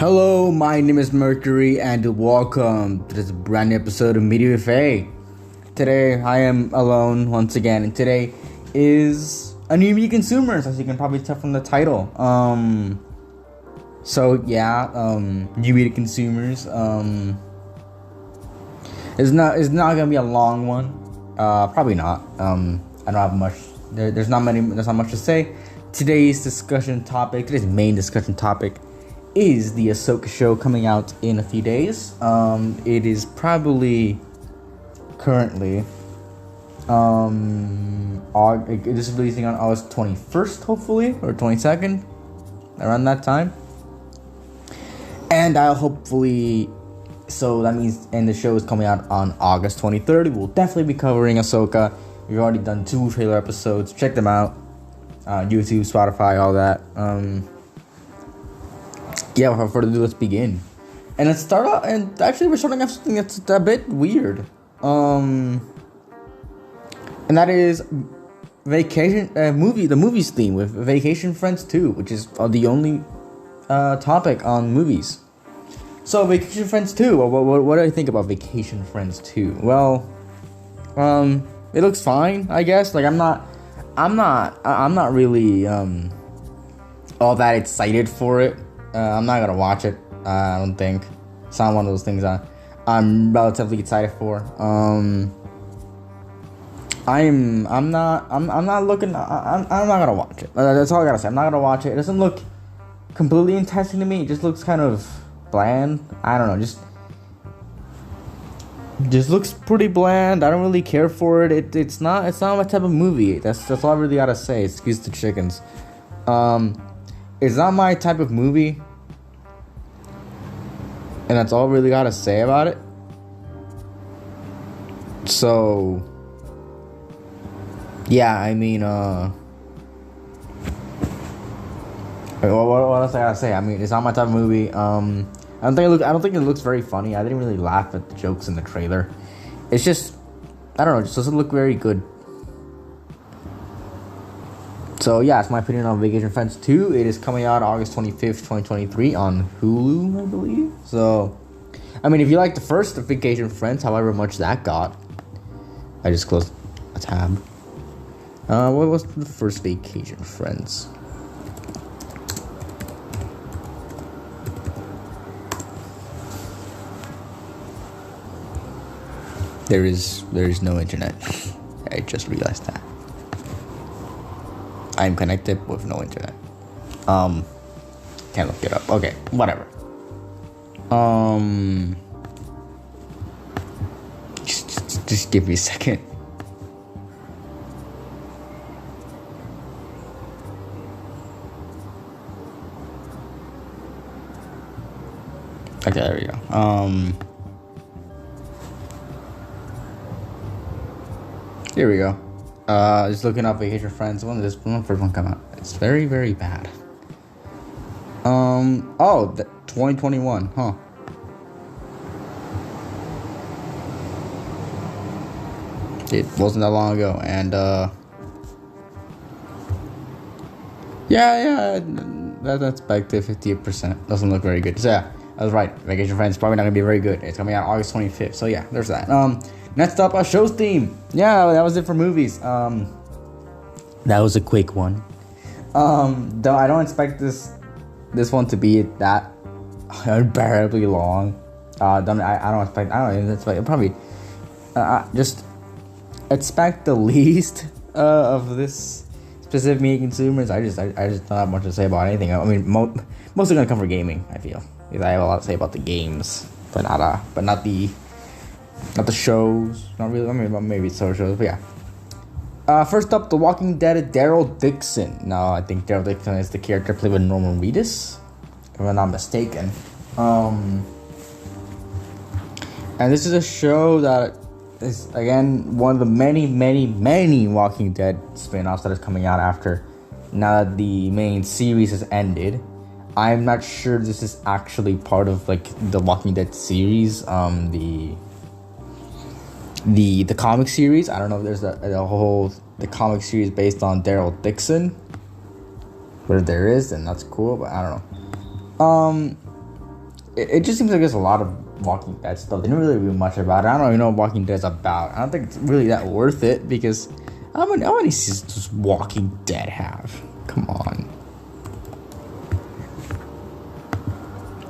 Hello, my name is Mercury, and welcome to this brand new episode of Media with A. Today, I am alone once again, and today is a new media consumers, as you can probably tell from the title. New media consumers. It's not gonna be a long one. Probably not. I don't have much. There's not much to say. Today's main discussion topic is the Ahsoka show coming out in a few days. It is probably currently this is releasing on August 21st, hopefully, or 22nd, around that time. And so that means, and the show is coming out on August 23rd. We'll definitely be covering Ahsoka. We've already done 2 trailer episodes. Check them out. YouTube, Spotify, all that. Without further ado, let's begin. And let's start off, and actually we're starting off something that's a bit weird. And that is the movies theme with Vacation Friends 2, which is the only topic on movies. So Vacation Friends 2, what do I think about Vacation Friends 2? Well, it looks fine, I guess. Like I'm not really all that excited for it. I'm not gonna watch it. I don't think it's not one of those things I'm relatively excited for. I'm not gonna watch it. That's all I gotta say. I'm not gonna watch it. It doesn't look completely enticing to me. It just looks kind of bland. I don't know. Just looks pretty bland. I don't really care for it. It's not my type of movie. That's all I really gotta say. Excuse the chickens. It's not my type of movie, and that's all I really gotta say about it. So, yeah, I mean, what else I gotta say? I mean, it's not my type of movie. I don't think it looks very funny. I didn't really laugh at the jokes in the trailer. It's just, I don't know, it just doesn't look very good. So yeah, it's my opinion on Vacation Friends 2. It is coming out August 25th, 2023 on Hulu, I believe. So, I mean, if you like the first Vacation Friends, however much that got. I just closed a tab. What was the first Vacation Friends? There is no internet. I just realized that. I'm connected with no internet. Can't look it up. Okay, whatever. Just give me a second. Okay, there we go. Here we go. Just looking up Vacation Friends. When did the first one come out? It's very, very bad. 2021, huh? It wasn't that long ago, and that's back to 58%. Doesn't look very good. So yeah, I was right. Vacation Friends probably not gonna be very good. It's coming out August 25th. So yeah, there's that. Next up, our show's theme. Yeah, that was it for movies. That was a quick one. Though I don't expect this one to be that unbearably long. Probably just expect the least of this specific media consumers. I just don't have much to say about anything. I mean, mostly gonna come for gaming. I feel because I have a lot to say about the games, but not the shows. Not really. I mean, maybe social shows, but yeah. First up, The Walking Dead, Daryl Dixon. No, I think Daryl Dixon is the character played by Norman Reedus, if I'm not mistaken. And this is a show that is, again, one of the many, many, many Walking Dead spin-offs that is coming out now that the main series has ended. I'm not sure this is actually part of, like, the Walking Dead series, the comic series. I don't know if there's the comic series based on Daryl Dixon. But if there is, then that's cool, but I don't know. it just seems like there's a lot of Walking Dead stuff. They didn't really do much about it. I don't even know what Walking Dead's about. I don't think it's really that worth it because how many seasons does Walking Dead have? Come on.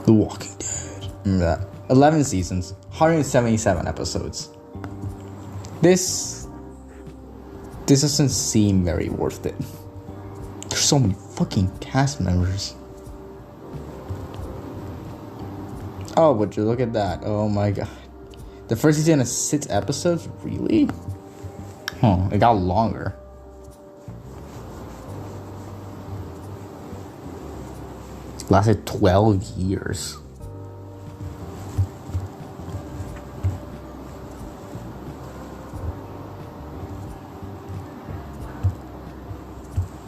The Walking Dead. Remember that? 11 seasons, 177 episodes. This doesn't seem very worth it. There's so many fucking cast members. Oh, would you look at that? Oh my god. The first season has 6 episodes? Really? Huh, it got longer. It lasted 12 years.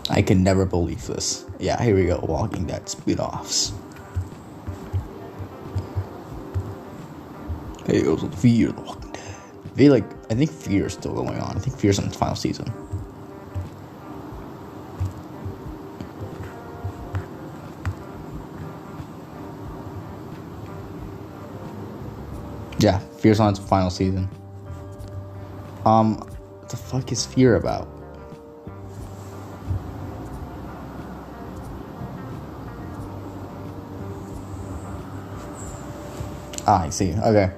I can never believe this. Yeah, here we go. Walking Dead spin-offs. Hey, goes with Fear the Walking Dead. I think Fear is still going on. I think Fear's on its final season. Yeah, Fear's on its final season. What the fuck is Fear about? I see. Okay.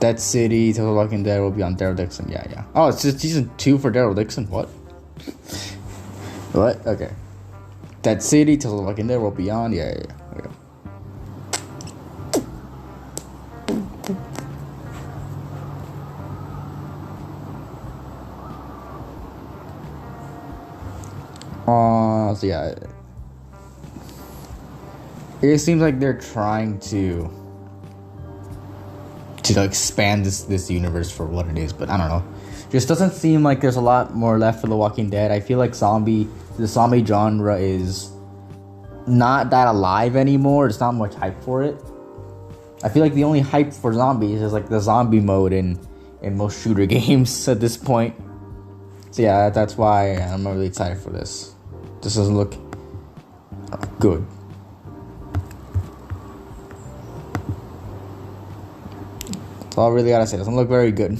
Dead City, Tales of the Walking Dead will be on Daryl Dixon. Yeah. Oh, it's just season 2 for Daryl Dixon. What? What? Okay. Dead City, Tales of the Walking Dead will be on. Yeah. Okay. So yeah. It seems like they're trying to expand this universe for what it is, but I don't know. Just doesn't seem like there's a lot more left for The Walking Dead. I feel like the zombie genre is not that alive anymore. There's not much hype for it. I feel like the only hype for zombies is like the zombie mode in most shooter games at this point. So yeah, that's why I'm not really excited for this. This doesn't look good. That's all I really gotta say. It doesn't look very good.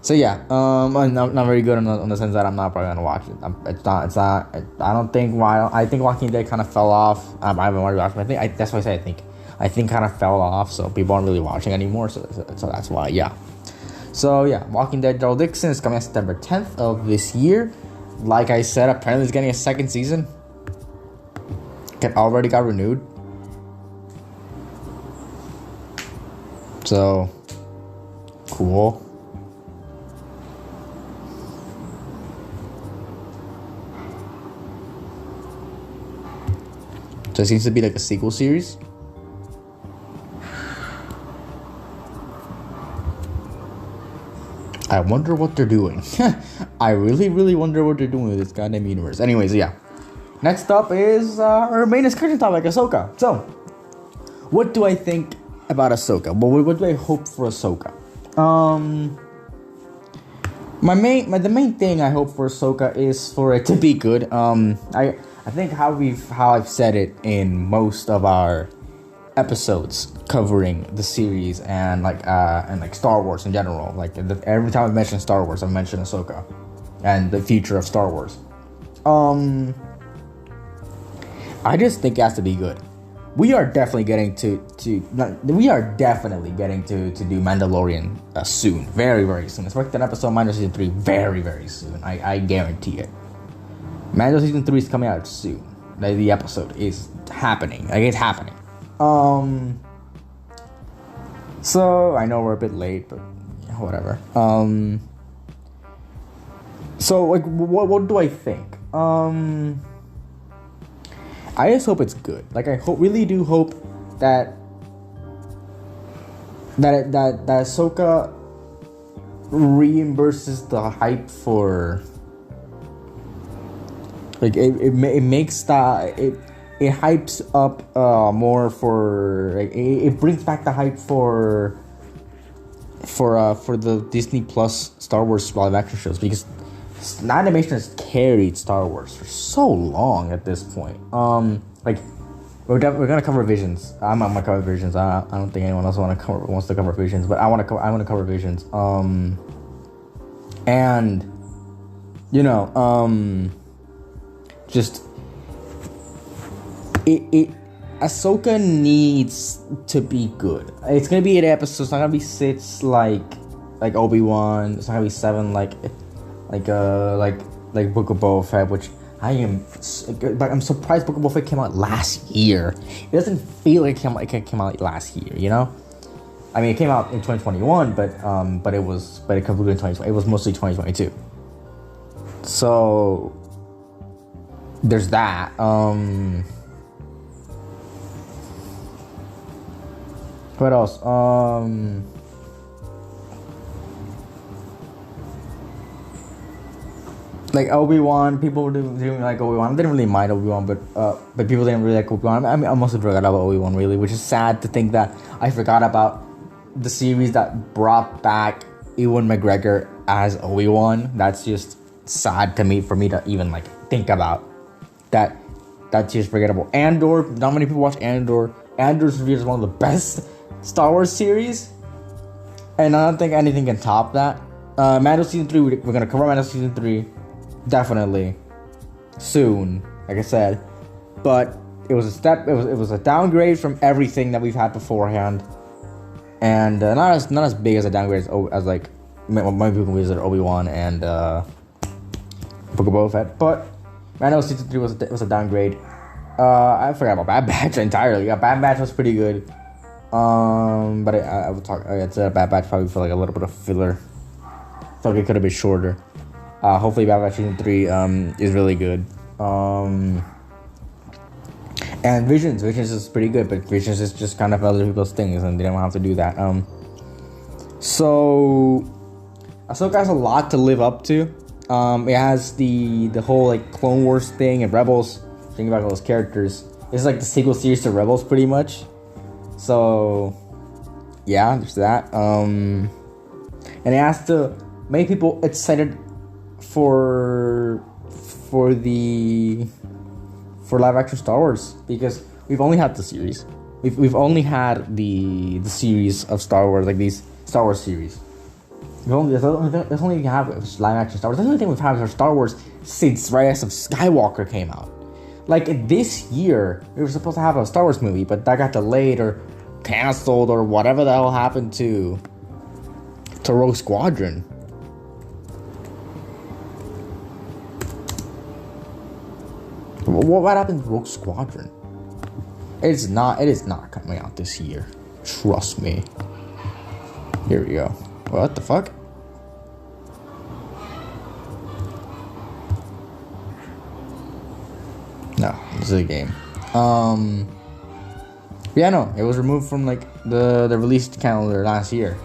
So yeah, not very good on the sense that I'm not probably gonna watch it. It's not. I don't think why. I think Walking Dead kind of fell off. I haven't already watched it. That's why I say I think kind of fell off. So people aren't really watching anymore. So that's why. Yeah. So yeah, Walking Dead Daryl Dixon is coming out September 10th of this year. Like I said, apparently it's getting a second season. It already got renewed. So cool. So it seems to be like a sequel series. I wonder what they're doing. I really, really wonder what they're doing with this goddamn universe. Anyways, yeah. Next up is our main discussion topic, Ahsoka. So, what do I think about Ahsoka? Well, what do I hope for Ahsoka? The main thing I hope for Ahsoka is for it to be good. I think how I've said it in most of our episodes covering the series and like Star Wars in general. Like every time I mention Star Wars, I mention Ahsoka and the future of Star Wars. I just think it has to be good. We are definitely getting to do Mandalorian soon, very, very soon. Expect an episode of Mando season 3 very, very soon. I guarantee it. Mando season 3 is coming out soon. The episode is happening. Like it's happening. So I know we're a bit late, but whatever. So like, what do I think? I just hope it's good. Like I really do hope that Ahsoka reimburses the hype for. Like it makes that it hypes up more for like it brings back the hype for the Disney Plus Star Wars live action shows, because animation has carried Star Wars for so long at this point. Like we're gonna cover Visions. I'm gonna cover Visions. I don't think anyone else wants to cover Visions, but I want to cover Visions. And just it Ahsoka needs to be good. It's gonna be 8 episodes. It's not gonna be 6 like Obi-Wan. It's not gonna be 7 like Book of Boba Fett, which I'm surprised Book of Boba Fett came out last year. It doesn't feel like it came out last year, I mean, it came out in 2021, but it concluded in 2020. It was mostly 2022. So there's that. What else? Like Obi-Wan, people didn't like Obi-Wan. I didn't really mind Obi-Wan, but people didn't really like Obi-Wan. I mean, I mostly forgot about Obi-Wan, really, which is sad to think that I forgot about the series that brought back Ewan McGregor as Obi-Wan. That's just sad to me, for me to even like think about that. That's just forgettable. Andor, not many people watch Andor. Andor's is one of the best Star Wars series, and I don't think anything can top that. Mando season 3, we're gonna cover Mando season 3 definitely soon, like I said, but it was a step. It was a downgrade from everything that we've had beforehand, and not as big as a downgrade as like many people can visit Obi-Wan and Book of Boba Fett, but Mando season 3 was a downgrade. I forgot about Bad Batch entirely. Yeah, Bad Batch was pretty good. But I would talk. I'd say Bad Batch probably for like a little bit of filler. Felt like it could have been shorter. Hopefully, Bad Batch season 3 is really good. And Visions is pretty good, but Visions is just kind of other people's things, and they don't have to do that. So Ahsoka has a lot to live up to. It has the whole like Clone Wars thing and Rebels. Think about all those characters. It's like the sequel series to Rebels, pretty much. So yeah, there's that. And it has to make people excited for live action Star Wars, because we've only had the series. We've only had the series of Star Wars, like these Star Wars series. That's the only thing we have is live action Star Wars. That's the only thing we've had for Star Wars since Rise of Skywalker came out. Like this year, we were supposed to have a Star Wars movie, but that got delayed or canceled or whatever the hell happened to Rogue Squadron. What happened to Rogue Squadron? It is not coming out this year. Trust me. Here we go. What the fuck? No, this is a game. Yeah, no, it was removed from like the release calendar last year.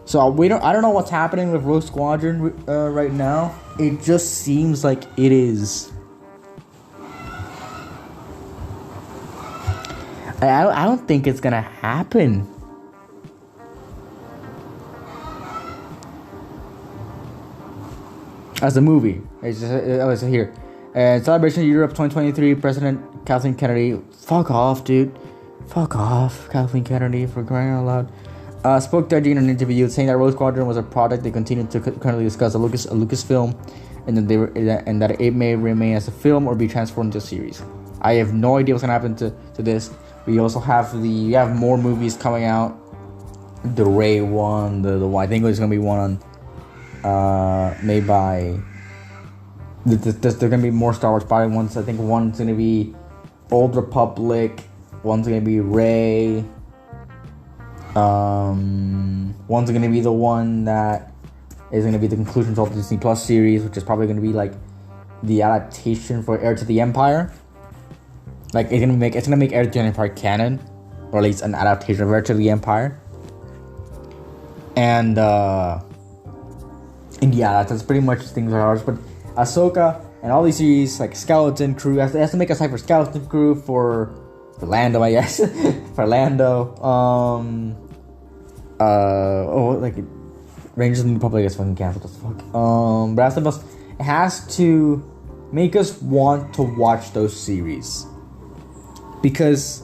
So I don't know what's happening with Rogue Squadron right now. It just seems like it is. I don't think it's gonna happen. As a movie, it's here. Celebration of Europe 2023, President Kathleen Kennedy. Fuck off, dude. Fuck off, Kathleen Kennedy, for crying out loud. Spoke Thursday in an interview saying that Rogue Squadron was a product they continued to currently discuss a Lucasfilm, and that it may remain as a film or be transformed into a series. I have no idea what's gonna happen to this. We also have more movies coming out. The Rey one, the one, I think there's gonna be one made by. There's gonna be more Star Wars body ones. I think one's gonna be Old Republic. One's gonna be Rey. One's gonna be the one that is gonna be the conclusion of the Disney Plus series, which is probably gonna be like the adaptation for Heir to the Empire. Like it's gonna make Heir to the Empire canon, or at least an adaptation of Heir to the Empire. And yeah, that's pretty much things are ours. But Ahsoka and all these series, like Skeleton Crew, has to make a site for Skeleton Crew for Lando, I guess. For Lando. Like Rangers of the New Republic is fucking canceled as fuck. But it has to make us want to watch those series. because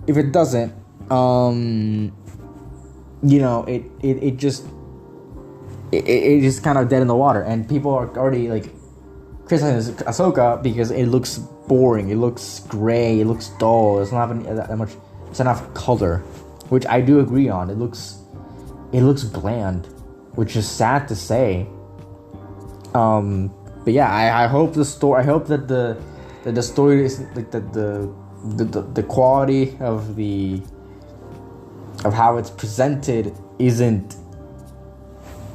if it doesn't, it just kind of dead in the water, and people are already like criticizing Ahsoka because it looks boring, it looks gray, it looks dull. It's not that much. It's enough color, which I do agree on. It looks bland, which is sad to say. But yeah, I hope the story. I hope that the story is like the quality of how it's presented isn't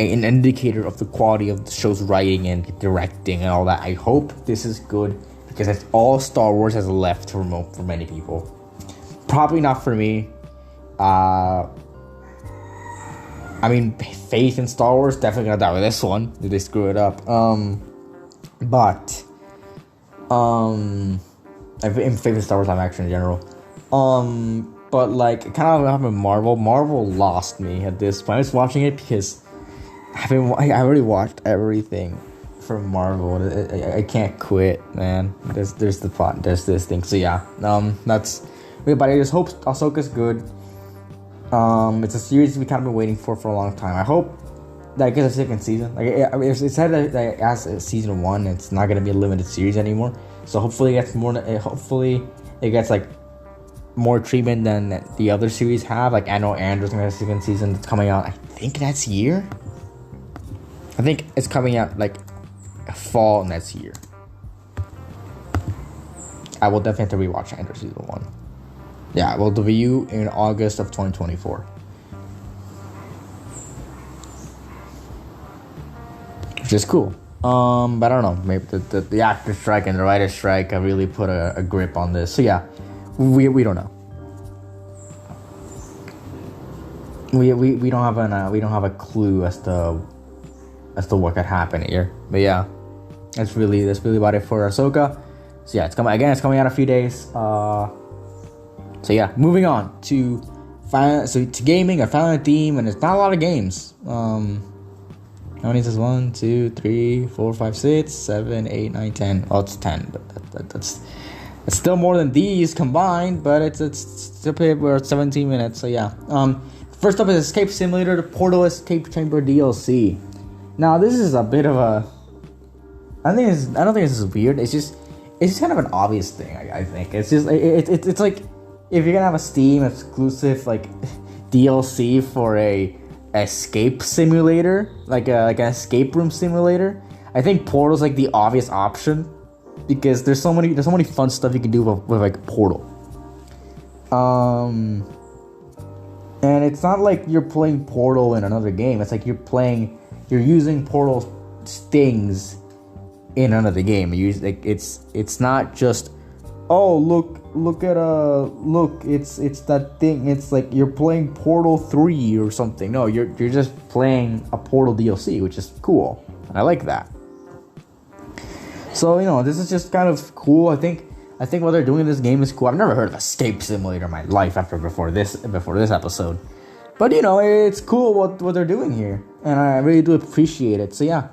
an indicator of the quality of the show's writing and directing and all that. I hope this is good, because that's all Star Wars has left for many people. Probably not for me. I mean, faith in Star Wars definitely gonna die with this one if they screw it up. But I'm faith in Star Wars live action in general. But like, kind of what happened with Marvel. Marvel lost me at this point. I was watching it because I already watched everything from Marvel. I can't quit, man. There's the plot. There's this thing. So yeah, that's. But I just hope Ahsoka's good. It's a series we kind of been waiting for a long time. I hope that it gets a second season. Like it said that as season 1, it's not gonna be a limited series anymore. So hopefully it gets more. Hopefully it gets like more treatment than the other series have. Like I know Andor's gonna have a second season that's coming out. I think that's year. I think it's coming out like fall next year. I will definitely have to rewatch Andor season 1. Yeah, we'll debut in August of 2024. Which is cool. But I don't know. Maybe the actor strike and the writer strike have really put a grip on this. So yeah, we don't know. We don't have a clue as to what could happen here. But yeah, that's really about it for Ahsoka. So yeah, it's coming out in a few days. So yeah, moving on to gaming. I found a theme, and it's not a lot of games. How many is this? 1, 2, 3, 4, 5, 6, 7, 8, 9, 10. Oh, it's 10, but that's still more than these combined. But it's still we're at 17 minutes. So yeah. First up is Escape Simulator, the Portal Escape Chamber DLC. Now this is a bit of a. I don't think this is weird. It's just kind of an obvious thing. I think it's just it's like, if you're gonna have a Steam exclusive like DLC for a escape simulator, like an escape room simulator, I think Portal's like the obvious option, because there's so many fun stuff you can do with like Portal. And it's not like you're playing Portal in another game. It's like you're using Portal things in another game. It's not just, oh look it's that thing. It's like you're playing Portal 3 or something. No, you're just playing a Portal DLC, which is cool. I like that. So this is just kind of cool. I think what they're doing in this game is cool. I've never heard of Escape Simulator in my life before this episode, but it's cool what they're doing here, and I really do appreciate it. So yeah,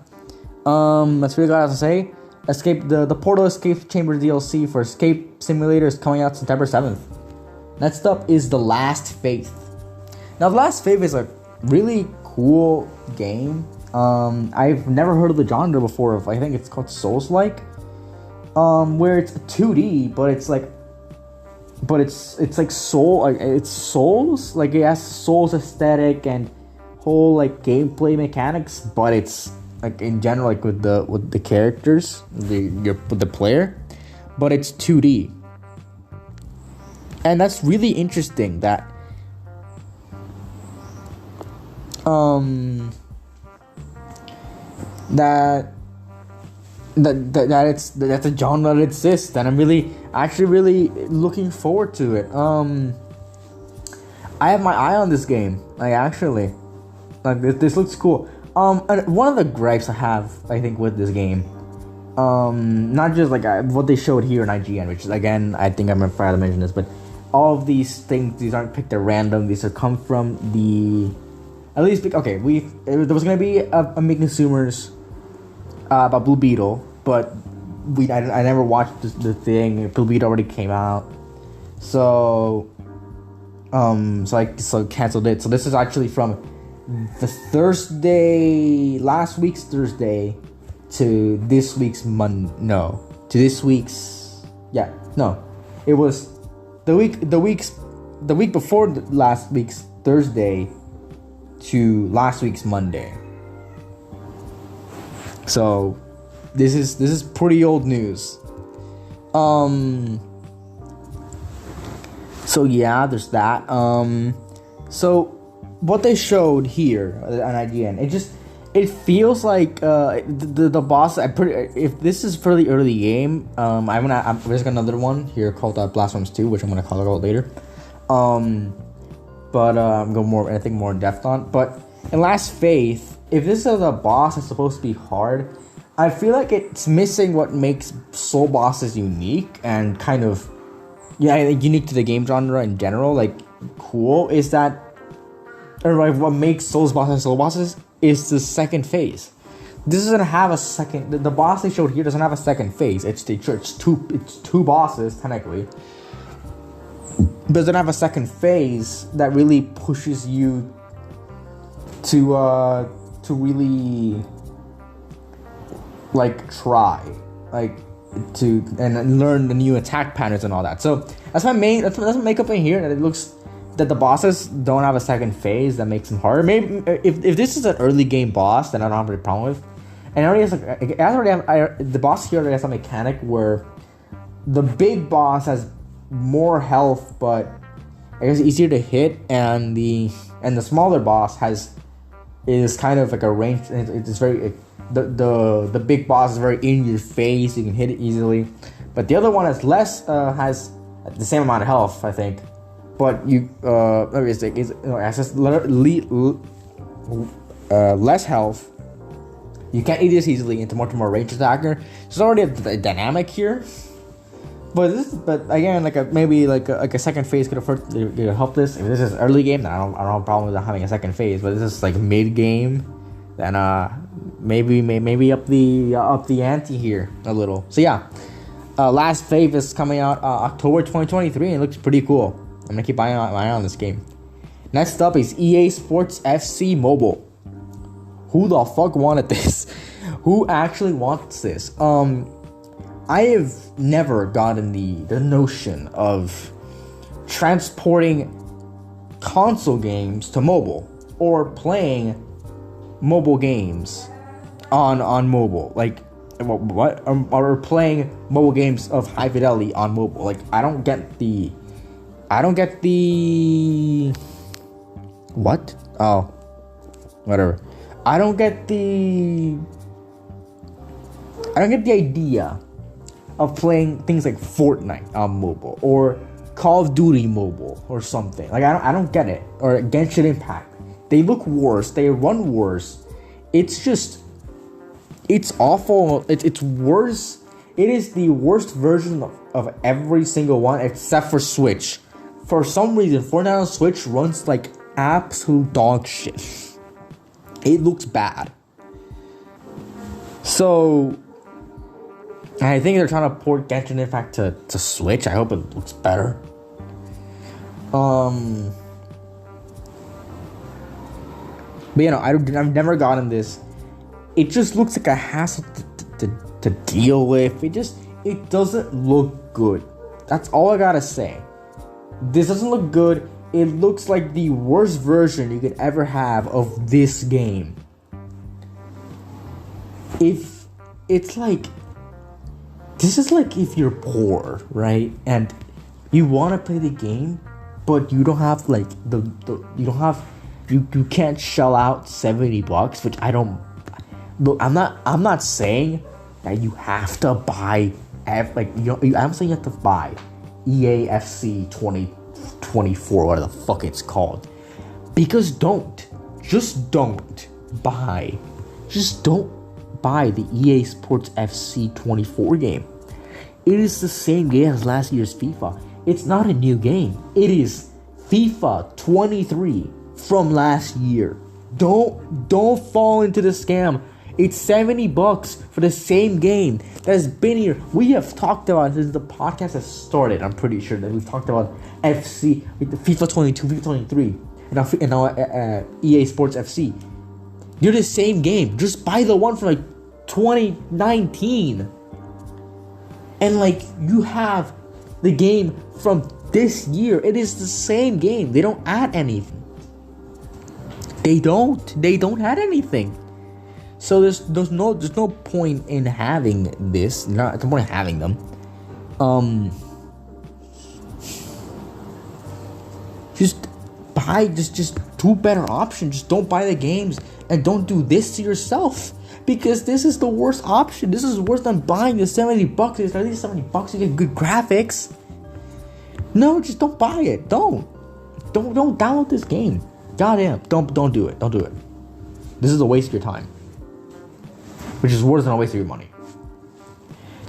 that's really all I have to say. The Portal Escape Chamber DLC for Escape Simulator is coming out September 7th. Next up is The Last Faith. Now, The Last Faith is a really cool game. I've never heard of the genre before. I think it's called Souls-like, where it's 2D, but it's like soul. Like, it's Souls. Like, it has Souls aesthetic and whole like gameplay mechanics, but it's like in general, like with the characters, with the player, but it's 2D, and that's really interesting. That's a genre that exists, and I'm really looking forward to it. I have my eye on this game. This looks cool. And one of the gripes I have, I think, with this game, not just like what they showed here in IGN, which is, again, I think I'm gonna try to mention this, but all of these things, these aren't picked at random. These have come from there was gonna be a Make Consumers about Blue Beetle, but I never watched the thing. Blue Beetle already came out, So so canceled it. So this is actually from the Thursday, last week's Thursday, to this week's it was the week before last week's Thursday to last week's Monday. So this is pretty old news. So yeah, there's that. So what they showed here on IGN, it feels like the boss. If this is for the early game, there's another one here called Blasphemous 2, which I'm gonna call it out later. But I'm going more in depth on. But in Last Faith, if this is a boss that's supposed to be hard, I feel like it's missing what makes soul bosses unique and kind of unique to the game genre in general. Like, cool is that, or like what makes soul bosses is the second phase. This doesn't have a second. The boss they showed here doesn't have a second phase. It's two bosses technically, but doesn't have a second phase that really pushes you to really like try to and learn the new attack patterns and all that. So that's my makeup in here. That it looks that the bosses don't have a second phase that makes them harder. Maybe if this is an early game boss, then I don't have a problem with. And the boss here already has a mechanic where the big boss has more health, but I guess easier to hit, and the smaller boss is kind of like a range. It's very the big boss is very in your face. You can hit it easily, but the other one has has the same amount of health, I think. But you has less health. You can't eat this easily into much more range attacker. There's already a dynamic here. But again, maybe a second phase could help this. If this is early game, then I don't have a problem with having a second phase. But this is like mid game, then maybe up the ante here a little. So yeah, Last Faith is coming out October 2023, and it looks pretty cool. I'm gonna keep my eye on this game. Next up is EA Sports FC Mobile. Who the fuck wanted this? Who actually wants this? I have never gotten the notion of transporting console games to mobile or playing mobile games on mobile. Like, what? Or playing mobile games of high fidelity on mobile. Like, I don't get the what? Oh, whatever. I don't get the idea of playing things like Fortnite on mobile or Call of Duty mobile or something. Like, I don't get it. Or Genshin Impact. They look worse. They run worse. It's awful. It's worse. It is the worst version of every single one except for Switch. For some reason, Fortnite on Switch runs like absolute dog shit. It looks bad. So I think they're trying to port Genshin Impact to Switch. I hope it looks better. But I've never gotten this. It just looks like a hassle to deal with. It doesn't look good. That's all I gotta say. This doesn't look good. It looks like the worst version you could ever have of this game. If it's like, this is like if you're poor, right? And you want to play the game, but you don't have like you can't shell out $70, which I don't. Look, I'm not saying that you have to buy. I'm saying you have to buy EA FC 2024, whatever the fuck it's called. Because don't buy the EA Sports FC 24 game. It is the same game as last year's FIFA. It's not a new game. It is FIFA 23 from last year. Don't fall into the scam. It's $70 for the same game that has been here. We have talked about it since the podcast has started. I'm pretty sure that we've talked about FC, FIFA 22, FIFA 23, and now EA Sports FC. They're the same game. Just buy the one from like 2019. And like you have the game from this year. It is the same game. They don't add anything. They don't add anything. So there's no point in having this. Not the point in having them. Just buy just do better options. Just don't buy the games and don't do this to yourself, because this is the worst option. This is worse than buying the $70. It's at least $70 you get good graphics. No, just don't buy it. Don't download this game. Goddamn, don't do it. Don't do it. This is a waste of your time, which is worse than a waste of your money.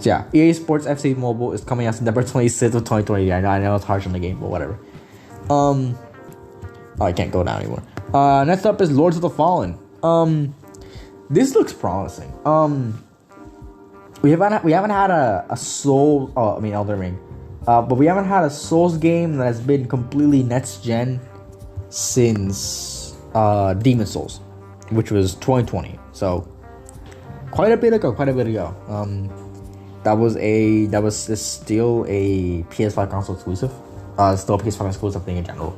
So yeah, EA Sports FC Mobile is coming out September 26th of 2020. I know it's harsh on the game, but whatever. Oh, I can't go down anymore. Next up is Lords of the Fallen. This looks promising. We haven't had a Soul. Elden Ring. But we haven't had a Souls game that has been completely next gen since Demon Souls, which was 2020. So quite a bit ago. That was still a PS5 console exclusive. Still a PS5 exclusive thing in general.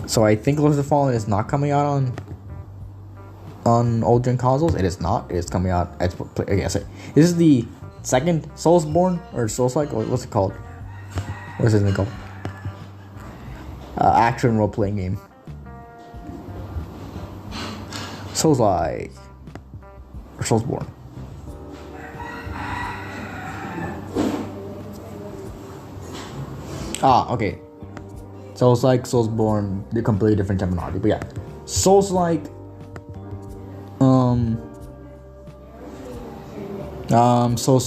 So I think Lords of the Fallen is not coming out on old gen consoles. It is not. It is coming out. This is the second Soulsborne or Souls-like. What's it called? What's this thing called? Action role playing game. Souls-like or Soulsborne. Okay. Souls-like, Soulsborne, they're completely different terminology. But yeah, Souls-like. So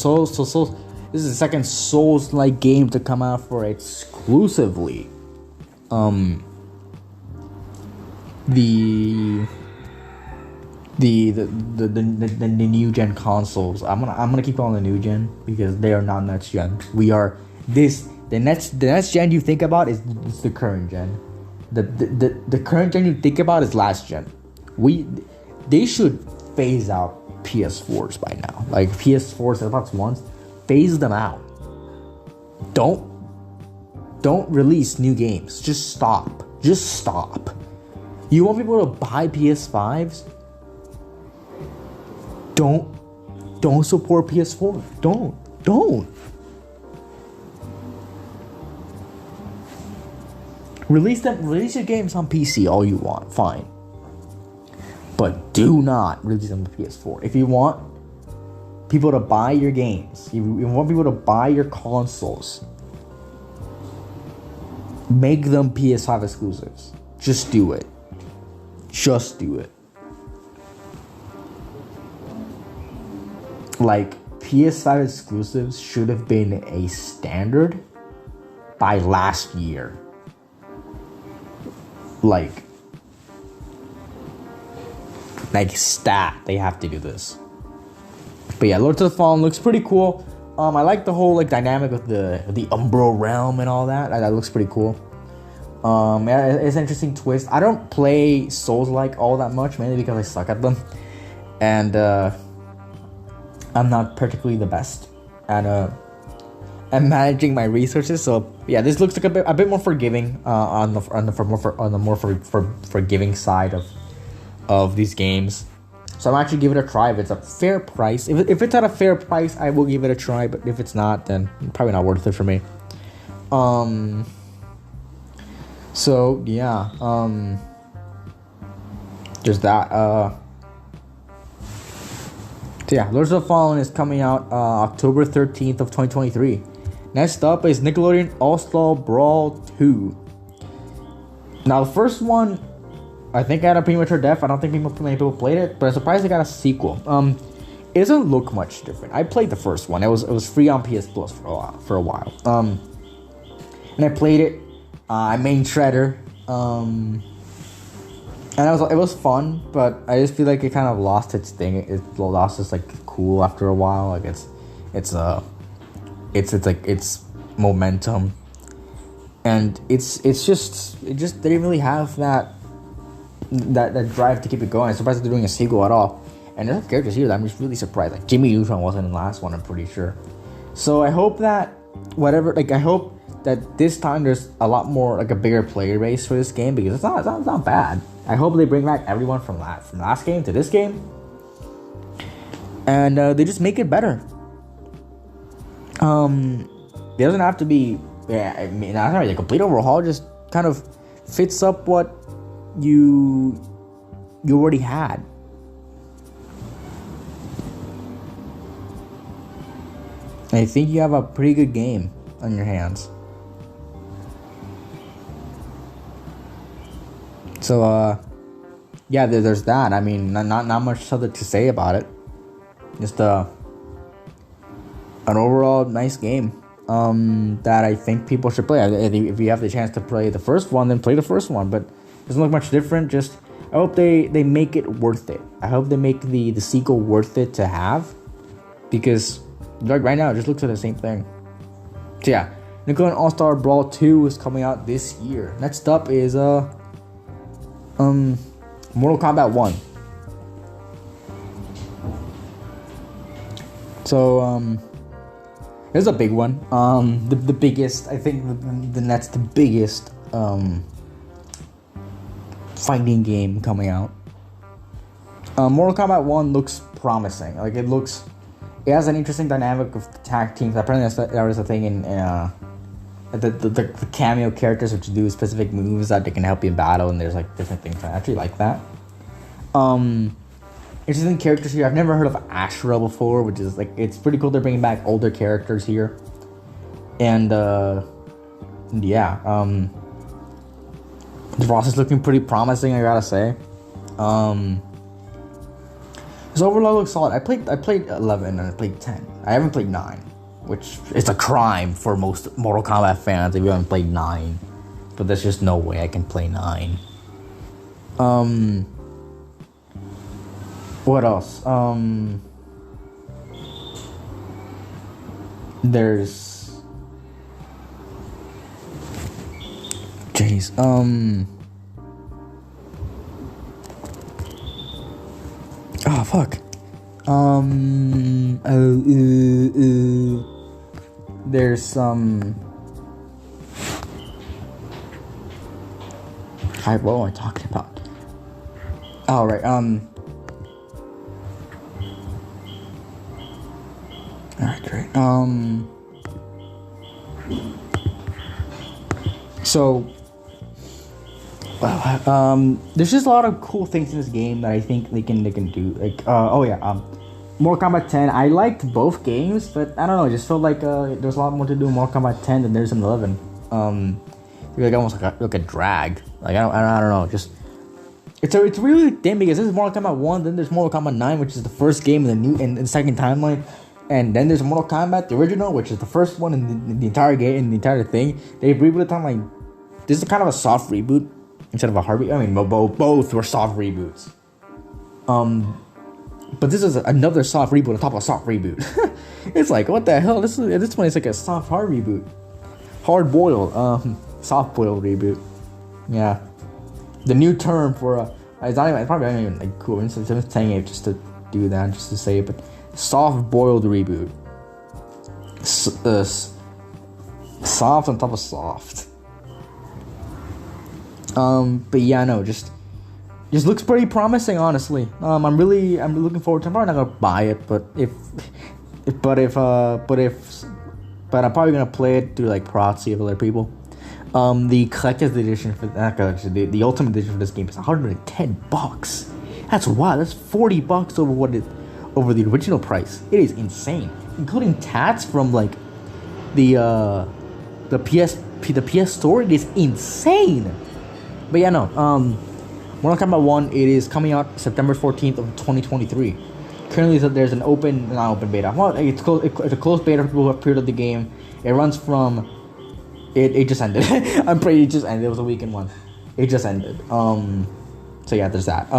this is the second Souls-like game to come out for exclusively the new gen consoles. I'm gonna keep on the new gen because they are not next gen. The next gen you think about is the current gen. The current gen you think about is last gen. They should phase out PS4s by now. Like PS4s, Xbox Ones, phase them out. Don't release new games. Just stop. You want people to buy PS5s? Don't support PS4. Don't. Release your games on PC all you want, fine. But do not release them on PS4. If you want people to buy your games, if you want people to buy your consoles, make them PS5 exclusives. Just do it. Like, PS5 exclusives should have been a standard by last year. Like stat, they have to do this. But yeah, Lords of the Fallen looks pretty cool. I like the whole dynamic of the Umbral realm and all that. That looks pretty cool. Yeah, it's an interesting twist. I don't play Souls-like all that much, mainly because I suck at them, and I'm not particularly the best at managing my resources. So yeah, this looks like a bit more forgiving on the more forgiving side of these games. So I'm actually giving it a try if it's a fair price. If it's at a fair price, I will give it a try. But if it's not, then probably not worth it for me. So yeah, there's that. So yeah, Lords of the Fallen is coming out October 13th of 2023. Next up is Nickelodeon All-Star Brawl 2. Now the first one, I think I had a premature death. I don't think many people played it, but I'm surprised they got a sequel. It doesn't look much different. I played the first one. It was free on PS Plus for a while. And I played it. I main Shredder. And it was fun, but I just feel like it kind of lost its thing. It lost its like cool after a while. Like it's like its momentum, and it just didn't really have that drive to keep it going. I'm surprised they're doing a sequel at all. And there's characters here that I'm just really surprised. Like Jimmy Neutron wasn't in the last one, I'm pretty sure. So I hope that I hope that this time there's a lot more, like a bigger player base for this game, because it's not bad. I hope they bring back everyone from last game to this game, and they just make it better. It doesn't have to be, I mean, not really a complete overhaul. Just kind of fits up what you already had. I think you have a pretty good game on your hands. So, yeah, there's that. I mean, not much other to say about it. Just an overall nice game that I think people should play. If you have the chance to play the first one, then play the first one. But it doesn't look much different. Just I hope they make it worth it. I hope they make the sequel worth it to have, because like right now it just looks like the same thing. So yeah, Nickelodeon All-Star Brawl 2 is coming out this year. Next up is Mortal Kombat 1. So there's a big one. The biggest, I think that's the biggest fighting game coming out. Mortal Kombat 1 looks promising. Like it has an interesting dynamic of the tag teams. Apparently there was a thing in the cameo characters which do specific moves that they can help you in battle, and there's like different things. I actually like that. Interesting characters here. I've never heard of Ashura before, which is like, it's pretty cool. They're bringing back older characters here, and yeah, the process is looking pretty promising, I gotta say. So overall looks solid. I played 11 and I played 10. I haven't played 9, which is a crime for most Mortal Kombat fans if you haven't played 9. But there's just no way I can play 9. What else? There's... Jeez. Oh, fuck. There's some... what am I talking about? Oh, right, alright, great. So... there's just a lot of cool things in this game that I think they can do. Like, Mortal Kombat 10. I liked both games, but I don't know. It just felt like there's a lot more to do in Mortal Kombat 10 than there's in 11. Like almost like a drag. Like I don't know. Just it's really thin, because this is Mortal Kombat 1. Then there's Mortal Kombat 9, which is the first game in the second timeline. And then there's Mortal Kombat, the original, which is the first one in the entire game, in the entire thing. They rebooted on like, this is kind of a soft reboot instead of a hard reboot. I mean, both were soft reboots. But this is another soft reboot on top of a soft reboot. It's like, what the hell? This one is like a soft hard reboot, hard boiled, soft boiled reboot. Yeah, the new term for it's probably not even like cool. I'm just saying it just to do that, just to say it, but soft boiled reboot. Soft on top of soft. But yeah, no, just looks pretty promising, honestly. I'm looking forward to it. I'm probably not gonna buy it, but I'm probably gonna play it through like proxy of other people. The collector's edition for the ultimate edition for this game is $110. That's wild. That's $40 over the original price. It is insane, including tats from like the PS Store. It is insane. But yeah, no. Mortal Kombat 1, it is coming out September 14th of 2023. Currently, there's an not open beta. Well, it's a closed beta for people who have pre-ordered the game. It runs from... It just ended. I'm pretty... It just ended. It was a weekend one. It just ended. So So yeah, there's that.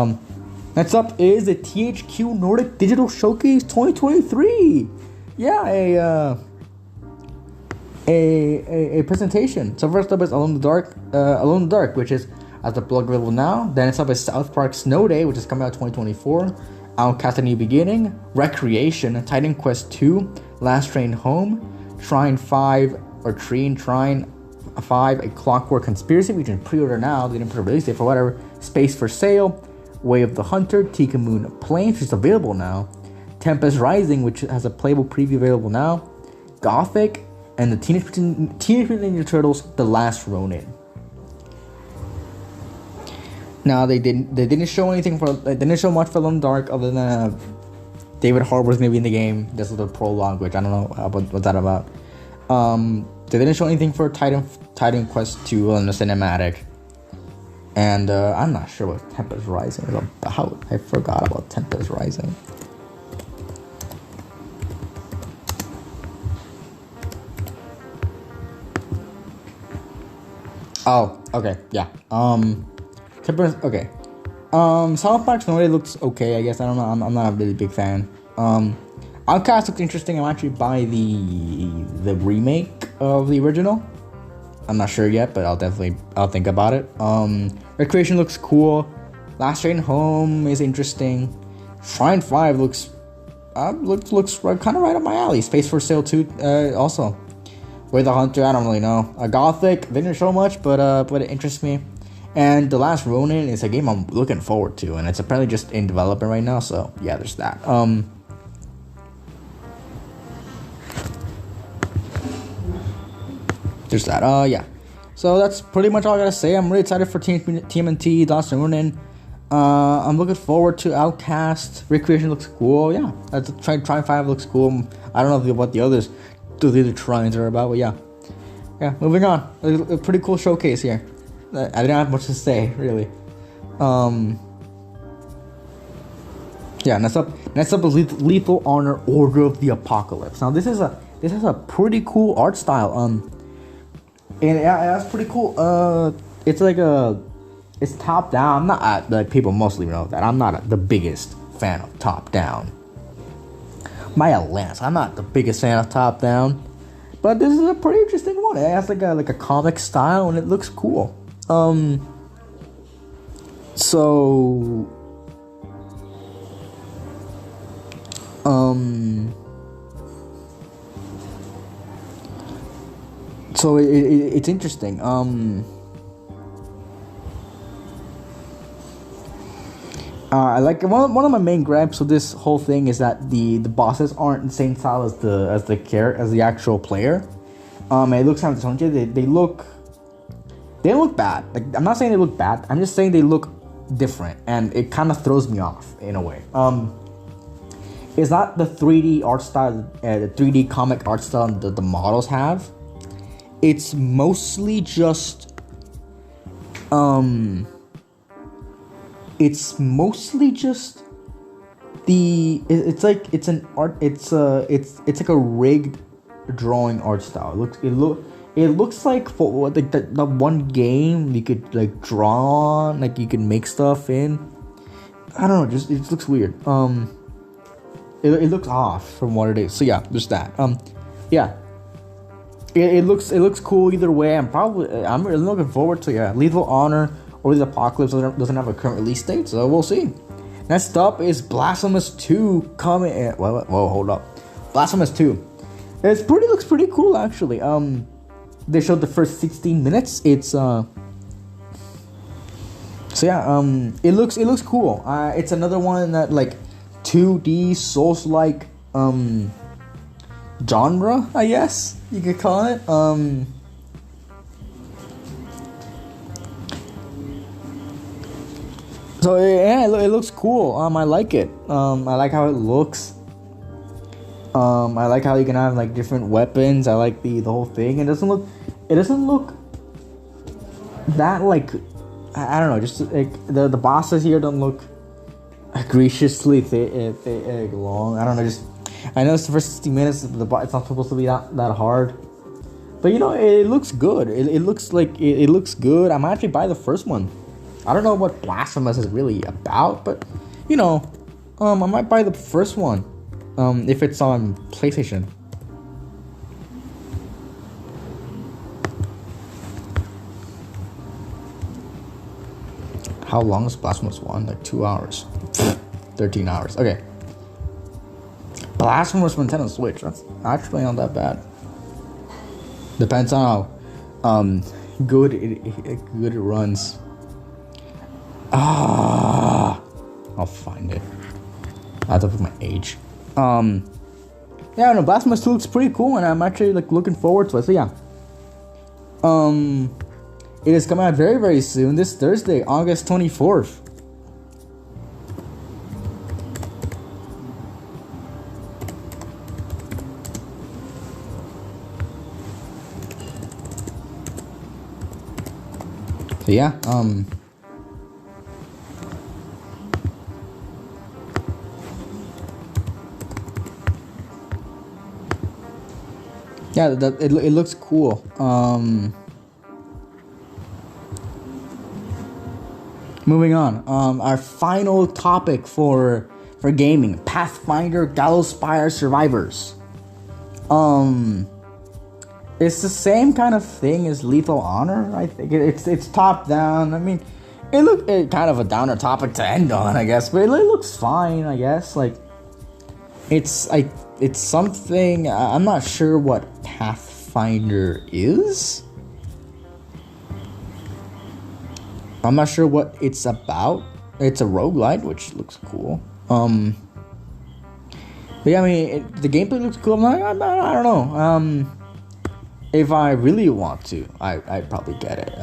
Next up is the THQ Nordic Digital Showcase 2023. Yeah, a presentation. So first up is Alone in the Dark, which is at the blog level now. Then it's up as South Park Snow Day, which is coming out 2024. Outcast: A New Beginning, Recreation, Titan Quest 2, Last Train Home, Trine 5 or Trine 5, A Clockwork Conspiracy, which you can pre-order now. They didn't put a release date for whatever. Space for Sale, Way of the Hunter, Tika Moon Plains, which is available now. Tempest Rising, which has a playable preview available now. Gothic, and the Teenage Mutant Ninja Turtles: The Last Ronin. Now they didn't show anything they didn't show much for Alone in the Dark other than David Harbour's gonna be in the game. This is the prologue, which I don't know what's that about. They didn't show anything for Titan Quest 2 in the cinematic, and I'm not sure what Tempest Rising is about. I forgot about Tempest Rising. Oh, okay, yeah. Okay. South Park Snow Day looks okay, I guess. I don't know. I'm not a really big fan. Outcast looks interesting. I'm actually buy the remake of the original. I'm not sure yet, but I'll think about it. Recreation looks cool. Last Train Home is interesting. Trine 5 looks kind of right up my alley. Space for Sale 2 also. Way the Hunter, I don't really know. Gothic, they didn't show much, but it interests me. And The Last Ronin is a game I'm looking forward to, and it's apparently just in development right now, so yeah, there's that. There's that. Yeah. So that's pretty much all I gotta say. I'm really excited for TMNT, The Last Ronin. I'm looking forward to Outcast. Recreation looks cool. Yeah. Trine 5 looks cool. I don't know what the other Trines are about, but yeah. Yeah, moving on. A pretty cool showcase here. I didn't have much to say, really. Yeah, next up is Lethal Honor: Order of the Apocalypse. Now this is a pretty cool art style. And yeah, that's pretty cool. It's top down. I'm not like people mostly know that I'm not the biggest fan of top down. Maya Lance, I'm not the biggest fan of top down, but this is a pretty interesting one. It has like a comic style and it looks cool. So it's interesting. I like one of my main gripes of this whole thing is that the bosses aren't the same style as the actual player. It looks kind of they look bad. Like, I'm not saying they look bad. I'm just saying they look different, and it kind of throws me off in a way. It's not the 3D art style, the 3D comic art style that the models have. It's mostly just it's like a rigged drawing art style. It looks like for like the one game you could like draw on, like you could make stuff in. I don't know, just it looks weird. It looks off from what it is. So yeah, just that. Yeah. It looks cool either way. I'm really looking forward to Lethal Honor or the Apocalypse doesn't have a current release date, so we'll see. Next up is Blasphemous 2 coming. Whoa, hold up. Blasphemous 2. Looks pretty cool actually. They showed the first 16 minutes. It's it looks cool. It's another one that like 2D Souls-like genre, I guess you could call it. So yeah, it looks cool. I like it. I like how it looks. I like how you can have like different weapons. I like the whole thing. It doesn't look that like, I don't know. Just like the bosses here don't look egregiously long. I don't know. I know it's the first 60 minutes. It's not supposed to be that hard, but it looks good. It looks good. I might actually buy the first one. I don't know what Blasphemous is really about, but you know, I might buy the first one, if it's on PlayStation. How long is Blasphemous 1? Like 2 hours. 13 hours. Okay. Blasphemous for Nintendo Switch. That's actually not that bad. Depends on how good it runs. I'll find it. I have to put my age. Yeah, no, Blasphemous 2 looks pretty cool, and I'm actually like looking forward to it. So yeah. It is coming out very, very soon. This Thursday, August 24th. So yeah, yeah, it looks cool. Moving on. Our final topic for gaming: Pathfinder Gallowspire Survivors. It's the same kind of thing as Lethal Honor. I think it's top down. I mean, it kind of a downer topic to end on, I guess, but it looks fine, I guess. Like, it's something. I'm not sure what Pathfinder is. I'm not sure what it's about. It's a roguelite, which looks cool. But yeah, I mean, the gameplay looks cool. I don't know. If I really want to, I'd probably get it.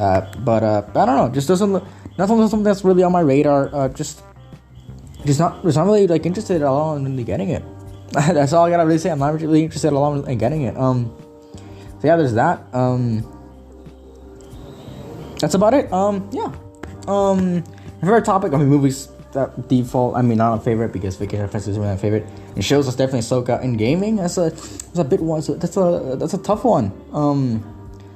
But I don't know. Just doesn't something that's really on my radar. Just not really like interested at all in really getting it. That's all I gotta really say. I'm not really interested at all in getting it. So yeah, there's that. That's about it. Yeah. Favorite topic. I mean, movies. That default. I mean, not a favorite because Vacation Friends is my favorite. And shows is definitely Ahsoka. In gaming, that's a bit one. So that's a tough one.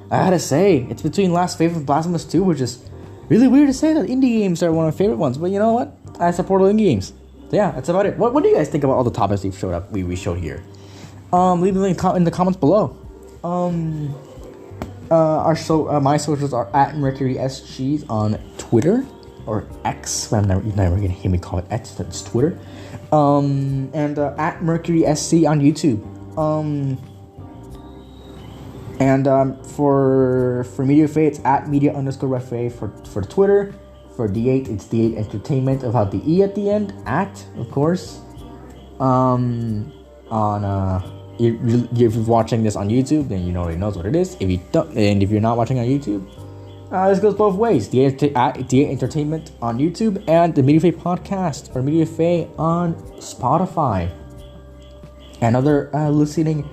I gotta say, it's between Last Favorite and Blasphemous 2, which is really weird to say that indie games are one of my favorite ones. But you know what? I support all indie games. So yeah, that's about it. What do you guys think about all the topics we showed here? Leave them in the comments below. My socials are at Mercury SGs on Twitter or X. You're never gonna hear me call it X. That's Twitter. And at Mercury SC on YouTube. And for MediaFA, it's at media_FA for Twitter. For D8, it's D8 Entertainment without the E at the end. At, of course. If you're watching this on YouTube, then you already knows what it is. If you don't, and if you're not watching on YouTube, this goes both ways. At D8 Entertainment on YouTube and the MediaFA podcast or MediaFA on Spotify and other listening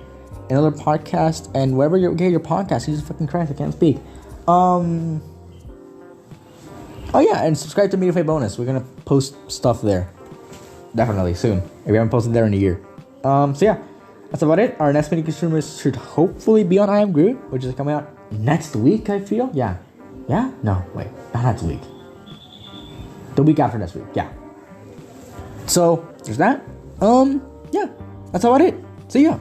and other podcast and wherever you get your podcast. Jesus fucking Christ, I can't speak. Oh yeah, and subscribe to MediaFA bonus. We're gonna post stuff there definitely soon. We haven't posted there in a year. So yeah. That's about it. Our next mini consumers should hopefully be on I Am Groot, which is coming out next week, I feel. Yeah? No, wait. Not next week. The week after next week. Yeah. So, there's that. Yeah. That's about it. See ya.